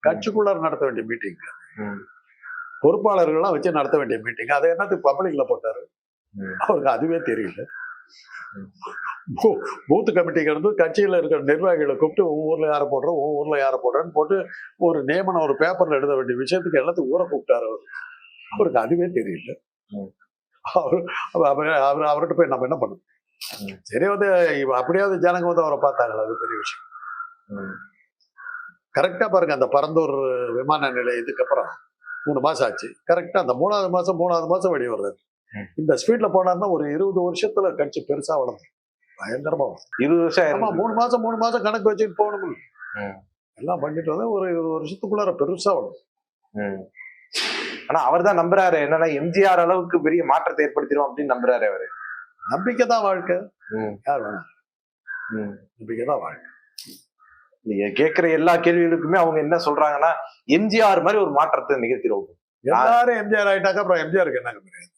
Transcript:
கட்சிக்குள்ளார நடத்த வேண்டிய மீட்டிங், பொறுப்பாளர்கள்லாம் வச்சு நடத்த வேண்டிய மீட்டிங். அதை என்னத்துக்கு பப்ளிக்ல போட்டாரு? அவருக்கு அதுவே தெரியல. பூத் கமிட்டிக்கு இருந்து கட்சியில இருக்கிற நிர்வாகிகளை கூப்பிட்டு ஊர்ல யாரை போடுறோம், ஊர்ல யாரை போடுறேன்னு போட்டு ஒரு நியமனம் ஒரு பேப்பர்ல எழுத வேண்டிய விஷயத்துக்கு எல்லாத்துக்கும் ஊரை கூப்பிட்டாரு அவர். அவருக்கு அதுவே தெரியல. அவர்கிட்ட போய் நம்ம என்ன பண்ணணும்? சரி வந்து அப்படியாவது ஜனங்க வந்து அவரை பார்த்தாங்களா, அது பெரிய விஷயம். கரெக்டா பாருங்க, அந்த பரந்தூர் விமான நிலையத்துக்கு அப்புறம் 3 மாசம் ஆச்சு. கரெக்டா அந்த 3வது மாசம் வெளியே வருது. இந்த ஸ்பீட்ல போனாருன்னா ஒரு 20 வருஷத்துல கட்சி பெருசா வளர்ந்து பயங்கரமா 20 வருஷம் 3 மாசம் கணக்கு வச்சுட்டு போகணும். எல்லாம் பண்ணிட்டு வந்து ஒரு 20 வருஷத்துக்குள்ளார பெருசா வளரும். ஆனா அவர் தான் நம்புறாரு, என்னன்னா எம்ஜிஆர் அளவுக்கு பெரிய மாற்றத்தை ஏற்படுத்திடும் அப்படின்னு நம்புறாரு அவரு. நம்பிக்கை தான் வாழ்க்கை. யார் வேணாம், நம்பிக்கை தான் வாழ்க்கை. நீங்க கேட்கிற எல்லா கேள்விகளுக்குமே அவங்க என்ன சொல்றாங்கன்னா, எம்ஜிஆர் மாதிரி ஒரு மாற்றத்தை நிகழ்த்திடுவோம். எல்லாரும் எம்ஜிஆர் ஆயிட்டாக்க அப்புறம் எம்ஜிஆருக்கு என்னங்க தெரியாது?